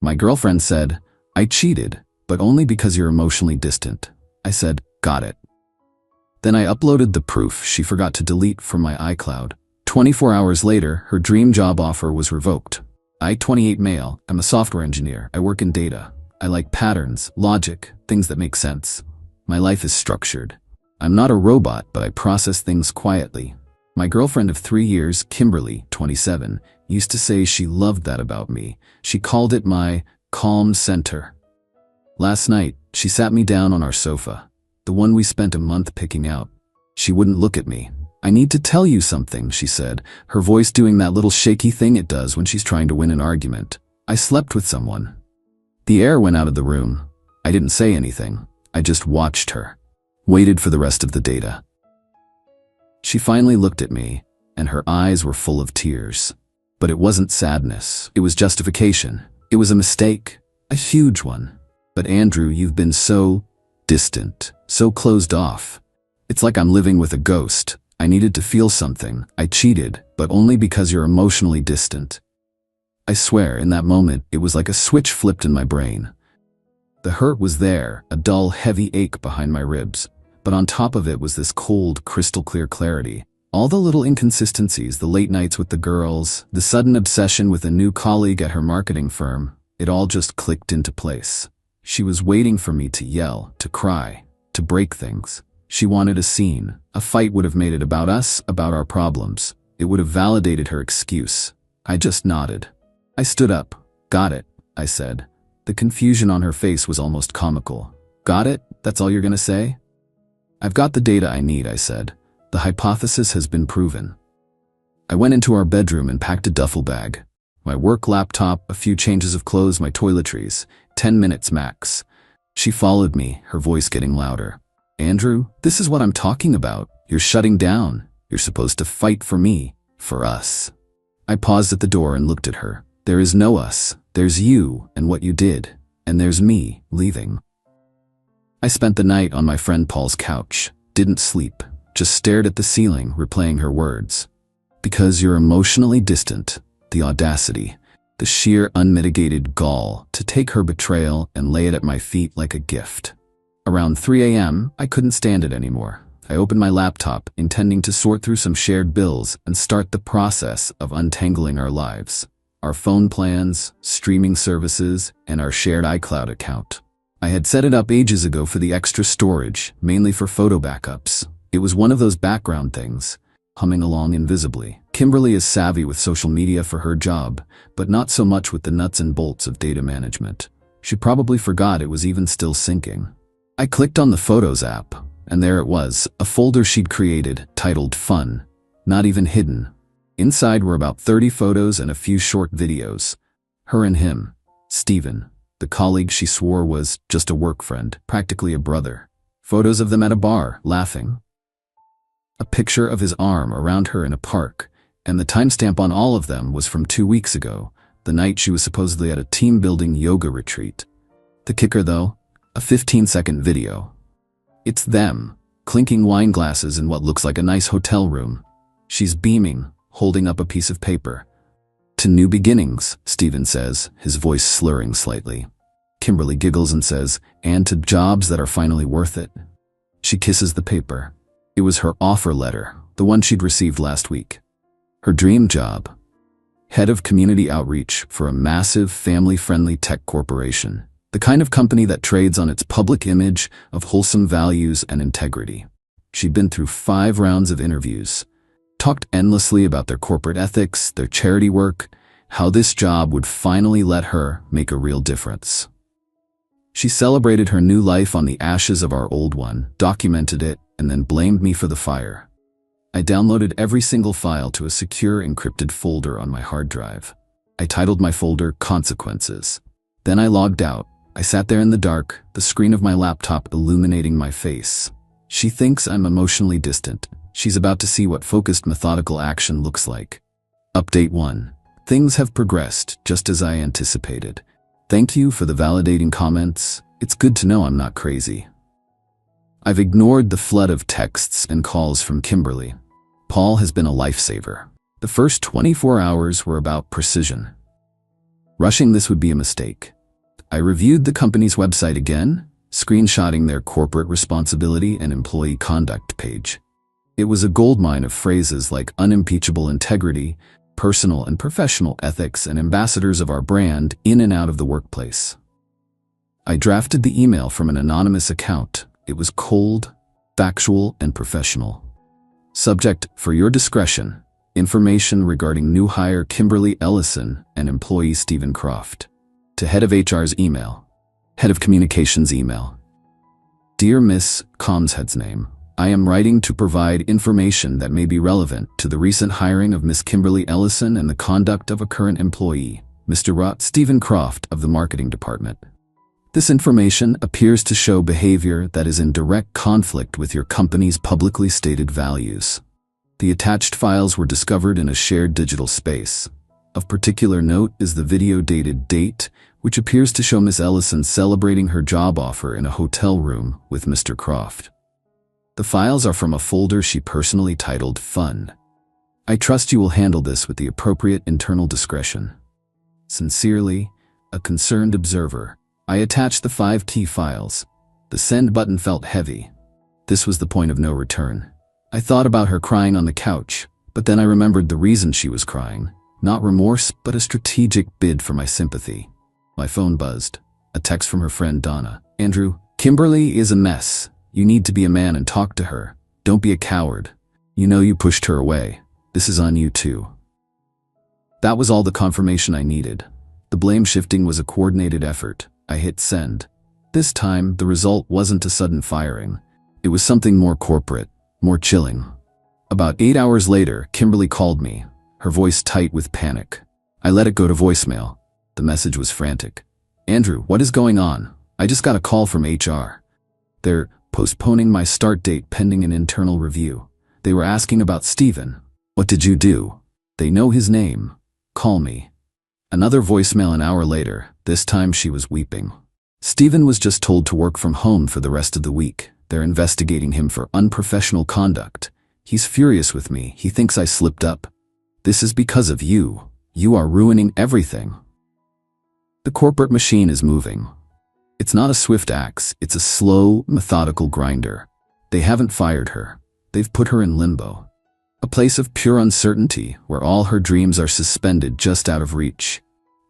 My girlfriend said, "I cheated, but only because you're emotionally distant." I said, "Got it." Then I uploaded the proof she forgot to delete from my iCloud. 24 hours later, her dream job offer was revoked. I, 28 male, I'm a software engineer. I work in data. I like patterns, logic, things that make sense. My life is structured. I'm not a robot, but I process things quietly. My girlfriend of 3 years, Kimberly, 27, used to say she loved that about me. She called it my calm center. Last night, she sat me down on our sofa, the one we spent a month picking out. She wouldn't look at me. "I need to tell you something," she said, her voice doing that little shaky thing it does when she's trying to win an argument. "I slept with someone." The air went out of the room. I didn't say anything. I just watched her, waited for the rest of the data. She finally looked at me, and her eyes were full of tears. But it wasn't sadness. It was justification. It was a mistake, a huge one. "But Andrew, you've been so distant, so closed off. It's like I'm living with a ghost. I needed to feel something. I cheated, but only because you're emotionally distant." I swear, in that moment, it was like a switch flipped in my brain. The hurt was there, a dull, heavy ache behind my ribs. But on top of it was this cold, crystal-clear clarity. All the little inconsistencies, the late nights with the girls, the sudden obsession with a new colleague at her marketing firm, it all just clicked into place. She was waiting for me to yell, to cry, to break things. She wanted a scene. A fight would have made it about us, about our problems. It would have validated her excuse. I just nodded. I stood up. "Got it," I said. The confusion on her face was almost comical. "Got it? That's all you're gonna say?" "I've got the data I need," I said. "The hypothesis has been proven." I went into our bedroom and packed a duffel bag. My work laptop, a few changes of clothes, my toiletries. 10 minutes max. She followed me, her voice getting louder. "Andrew, this is what I'm talking about. You're shutting down. You're supposed to fight for me, for us." I paused at the door and looked at her. "There is no us. There's you and what you did. And there's me, leaving." I spent the night on my friend Paul's couch. Didn't sleep. Just stared at the ceiling, replaying her words. "Because you're emotionally distant." The audacity. The sheer unmitigated gall to take her betrayal and lay it at my feet like a gift. Around 3 a.m., I couldn't stand it anymore. I opened my laptop, intending to sort through some shared bills and start the process of untangling our lives. Our phone plans, streaming services, and our shared iCloud account. I had set it up ages ago for the extra storage, mainly for photo backups. It was one of those background things, humming along invisibly. Kimberly is savvy with social media for her job, but not so much with the nuts and bolts of data management. She probably forgot it was even still syncing. I clicked on the Photos app, and there it was, a folder she'd created, titled Fun, not even hidden. Inside were about 30 photos and a few short videos. Her and him, Steven, the colleague she swore was just a work friend, practically a brother. Photos of them at a bar, laughing. A picture of his arm around her in a park, and the timestamp on all of them was from 2 weeks ago, the night she was supposedly at a team-building yoga retreat. The kicker, though, a 15-second video. It's them, clinking wine glasses in what looks like a nice hotel room. She's beaming, holding up a piece of paper. "To new beginnings," Steven says, his voice slurring slightly. Kimberly giggles and says, "And to jobs that are finally worth it." She kisses the paper. It was her offer letter, the one she'd received last week. Her dream job. Head of community outreach for a massive, family-friendly tech corporation. The kind of company that trades on its public image of wholesome values and integrity. She'd been through 5 rounds of interviews, talked endlessly about their corporate ethics, their charity work, how this job would finally let her make a real difference. She celebrated her new life on the ashes of our old one, documented it, and then blamed me for the fire. I downloaded every single file to a secure encrypted folder on my hard drive. I titled my folder Consequences. Then I logged out. I sat there in the dark, the screen of my laptop illuminating my face. She thinks I'm emotionally distant. She's about to see what focused, methodical action looks like. Update 1. Things have progressed, just as I anticipated. Thank you for the validating comments. It's good to know I'm not crazy. I've ignored the flood of texts and calls from Kimberly. Paul has been a lifesaver. The first 24 hours were about precision. Rushing this would be a mistake. I reviewed the company's website again, screenshotting their corporate responsibility and employee conduct page. It was a goldmine of phrases like unimpeachable integrity, personal and professional ethics, and ambassadors of our brand in and out of the workplace. I drafted the email from an anonymous account. It was cold, factual, and professional. Subject: for your discretion, information regarding new hire Kimberly Ellison and employee Stephen Croft. To head of HR's email. Head of communications email. Dear Miss Comms Head's name, I am writing to provide information that may be relevant to the recent hiring of Miss Kimberly Ellison and the conduct of a current employee, Mr. Stephen Croft of the marketing department. This information appears to show behavior that is in direct conflict with your company's publicly stated values. The attached files were discovered in a shared digital space. Of particular note is the video dated date, which appears to show Miss Ellison celebrating her job offer in a hotel room with Mr. Croft. The files are from a folder she personally titled Fun. I trust you will handle this with the appropriate internal discretion. Sincerely, a concerned observer. I attached the 5 key files. The send button felt heavy. This was the point of no return. I thought about her crying on the couch, but then I remembered the reason she was crying. Not remorse, but a strategic bid for my sympathy. My phone buzzed. A text from her friend Donna. Andrew, Kimberly is a mess. You need to be a man and talk to her. Don't be a coward. You know you pushed her away. This is on you too. That was all the confirmation I needed. The blame shifting was a coordinated effort. I hit send. This time, the result wasn't a sudden firing. It was something more corporate, more chilling. About 8 hours later, Kimberly called me, her voice tight with panic. I let it go to voicemail. The message was frantic. Andrew, what is going on? I just got a call from HR. They're postponing my start date pending an internal review. They were asking about Stephen. What did you do? They know his name. Call me. Another voicemail an hour later. This time she was weeping. Stephen was just told to work from home for the rest of the week. They're investigating him for unprofessional conduct. He's furious with me. He thinks I slipped up. This is because of you. You are ruining everything. The corporate machine is moving. It's not a swift axe, it's a slow, methodical grinder. They haven't fired her. They've put her in limbo. A place of pure uncertainty where all her dreams are suspended just out of reach.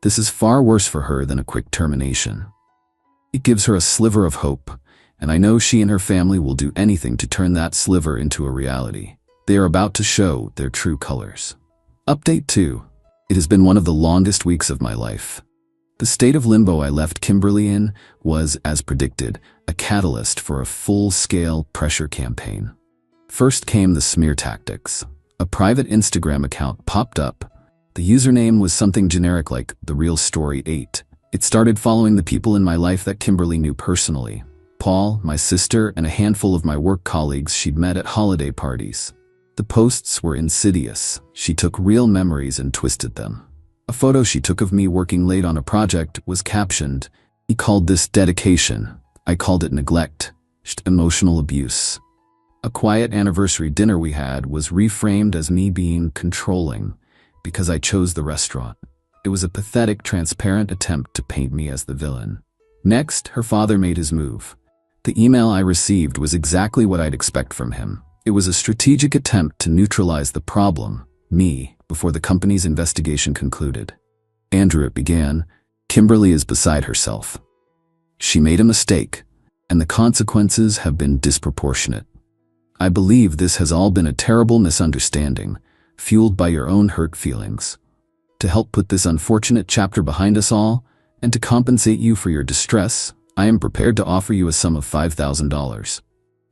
This is far worse for her than a quick termination. It gives her a sliver of hope, and I know she and her family will do anything to turn that sliver into a reality. They are about to show their true colors. Update 2. It has been one of the longest weeks of my life. The state of limbo I left Kimberly in was, as predicted, a catalyst for a full-scale pressure campaign. First came the smear tactics. A private Instagram account popped up. The username was something generic like The Real Story 8. It started following the people in my life that Kimberly knew personally. Paul, my sister, and a handful of my work colleagues she'd met at holiday parties. The posts were insidious. She took real memories and twisted them. A photo she took of me working late on a project was captioned, "He called this dedication. I called it neglect. Emotional abuse." A quiet anniversary dinner we had was reframed as me being controlling because I chose the restaurant. It was a pathetic, transparent attempt to paint me as the villain. Next, her father made his move. The email I received was exactly what I'd expect from him. It was a strategic attempt to neutralize the problem, me, before the company's investigation concluded. Andrew, it began, Kimberly is beside herself. She made a mistake, and the consequences have been disproportionate. I believe this has all been a terrible misunderstanding, fueled by your own hurt feelings. To help put this unfortunate chapter behind us all, and to compensate you for your distress, I am prepared to offer you a sum of $5,000.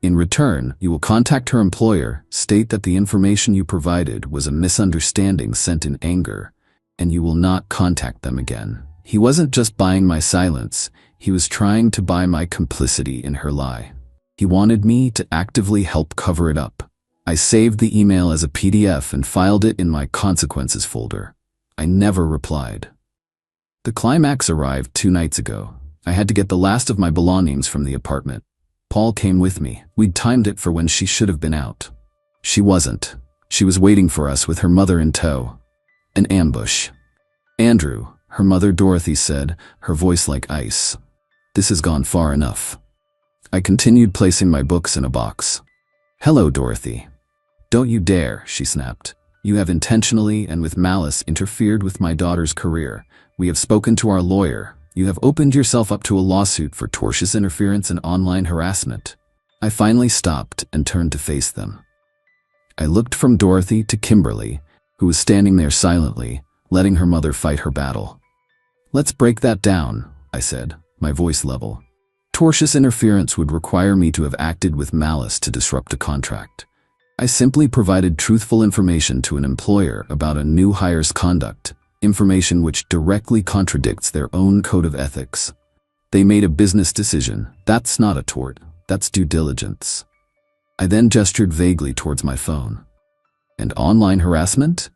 In return, you will contact her employer, state that the information you provided was a misunderstanding sent in anger, and you will not contact them again. He wasn't just buying my silence, he was trying to buy my complicity in her lie. He wanted me to actively help cover it up. I saved the email as a PDF and filed it in my consequences folder. I never replied. The climax arrived 2 nights ago. I had to get the last of my belongings from the apartment. Paul came with me. We'd timed it for when she should have been out. She wasn't. She was waiting for us with her mother in tow. An ambush. Andrew, her mother Dorothy said, her voice like ice. This has gone far enough. I continued placing my books in a box. Hello, Dorothy. Don't you dare, she snapped. You have intentionally and with malice interfered with my daughter's career. We have spoken to our lawyer. You have opened yourself up to a lawsuit for tortious interference and online harassment. I finally stopped and turned to face them. I looked from Dorothy to Kimberly, who was standing there silently, letting her mother fight her battle. Let's break that down, I said, my voice level. Tortious interference would require me to have acted with malice to disrupt a contract. I simply provided truthful information to an employer about a new hire's conduct, information which directly contradicts their own code of ethics. They made a business decision. That's not a tort. That's due diligence. I then gestured vaguely towards my phone. And online harassment?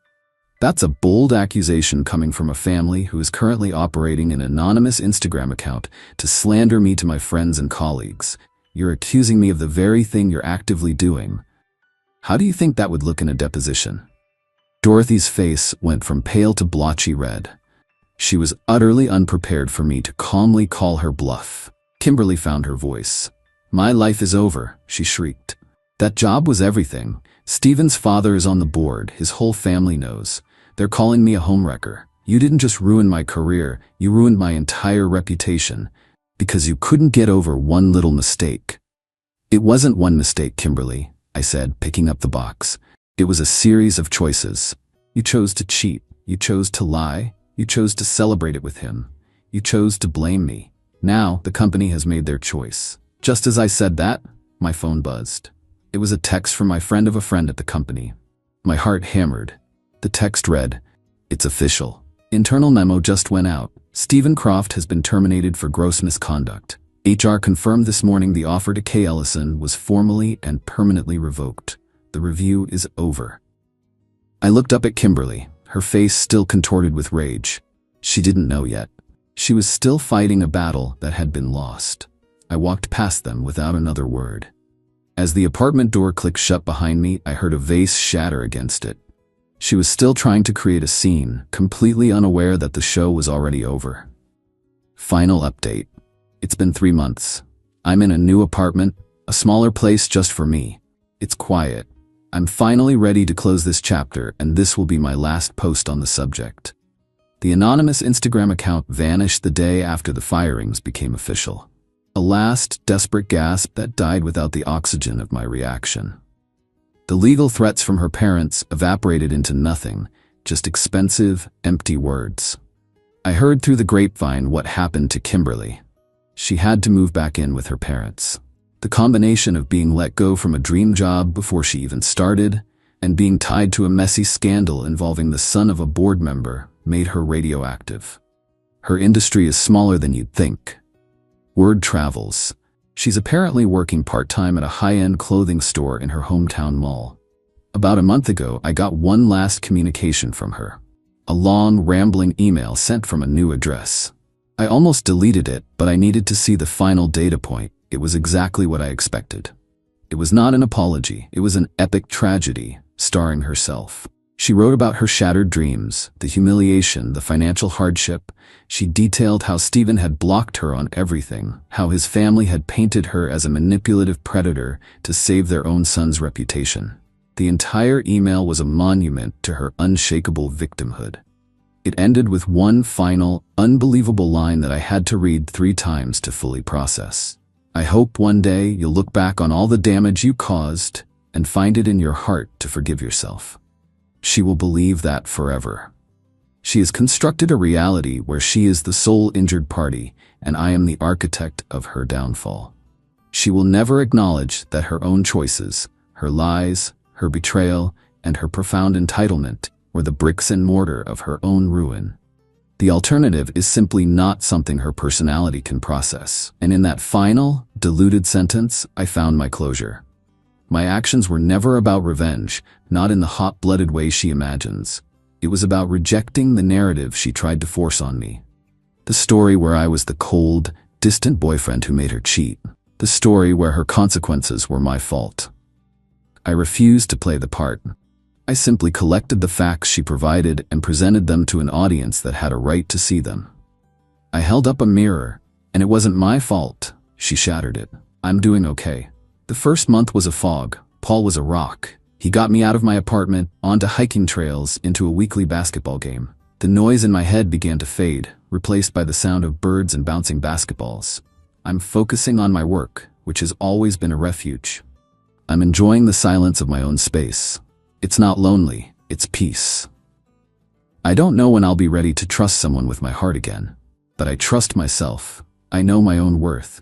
That's a bold accusation coming from a family who is currently operating an anonymous Instagram account to slander me to my friends and colleagues. You're accusing me of the very thing you're actively doing. How do you think that would look in a deposition? Dorothy's face went from pale to blotchy red. She was utterly unprepared for me to calmly call her bluff. Kimberly found her voice. My life is over, she shrieked. That job was everything. Stephen's father is on the board, his whole family knows. They're calling me a homewrecker. You didn't just ruin my career, you ruined my entire reputation. Because you couldn't get over one little mistake. It wasn't one mistake, Kimberly, I said, picking up the box. It was a series of choices. You chose to cheat, you chose to lie, you chose to celebrate it with him. You chose to blame me. Now, the company has made their choice. Just as I said that, my phone buzzed. It was a text from my friend of a friend at the company. My heart hammered. The text read, "It's official. Internal memo just went out. Stephen Croft has been terminated for gross misconduct. HR confirmed this morning the offer to Kay Ellison was formally and permanently revoked. The review is over." I looked up at Kimberly, her face still contorted with rage. She didn't know yet. She was still fighting a battle that had been lost. I walked past them without another word. As the apartment door clicked shut behind me, I heard a vase shatter against it. She was still trying to create a scene, completely unaware that the show was already over. Final update. It's been 3 months. I'm in a new apartment, a smaller place just for me. It's quiet. I'm finally ready to close this chapter, and this will be my last post on the subject. The anonymous Instagram account vanished the day after the firings became official. A last, desperate gasp that died without the oxygen of my reaction. The legal threats from her parents evaporated into nothing, just expensive, empty words. I heard through the grapevine what happened to Kimberly. She had to move back in with her parents. The combination of being let go from a dream job before she even started, and being tied to a messy scandal involving the son of a board member made her radioactive. Her industry is smaller than you'd think. Word travels. She's apparently working part-time at a high-end clothing store in her hometown mall. About a month ago, I got one last communication from her. A long, rambling email sent from a new address. I almost deleted it, but I needed to see the final data point. It was exactly what I expected. It was not an apology. It was an epic tragedy, starring herself. She wrote about her shattered dreams, the humiliation, the financial hardship. She detailed how Stephen had blocked her on everything, how his family had painted her as a manipulative predator to save their own son's reputation. The entire email was a monument to her unshakable victimhood. It ended with one final, unbelievable line that I had to read 3 times to fully process. I hope one day you'll look back on all the damage you caused and find it in your heart to forgive yourself. She will believe that forever. She has constructed a reality where she is the sole injured party, and I am the architect of her downfall. She will never acknowledge that her own choices, her lies, her betrayal, and her profound entitlement were the bricks and mortar of her own ruin. The alternative is simply not something her personality can process. And in that final, diluted sentence, I found my closure. My actions were never about revenge, not in the hot-blooded way she imagines. It was about rejecting the narrative she tried to force on me. The story where I was the cold, distant boyfriend who made her cheat. The story where her consequences were my fault. I refused to play the part. I simply collected the facts she provided and presented them to an audience that had a right to see them. I held up a mirror, and it wasn't my fault. She shattered it. I'm doing okay. The first month was a fog. Paul was a rock. He got me out of my apartment, onto hiking trails, into a weekly basketball game. The noise in my head began to fade, replaced by the sound of birds and bouncing basketballs. I'm focusing on my work, which has always been a refuge. I'm enjoying the silence of my own space. It's not lonely, it's peace. I don't know when I'll be ready to trust someone with my heart again, but I trust myself. I know my own worth.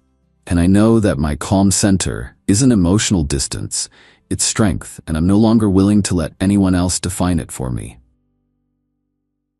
And I know that my calm center isn't emotional distance, it's strength, and I'm no longer willing to let anyone else define it for me.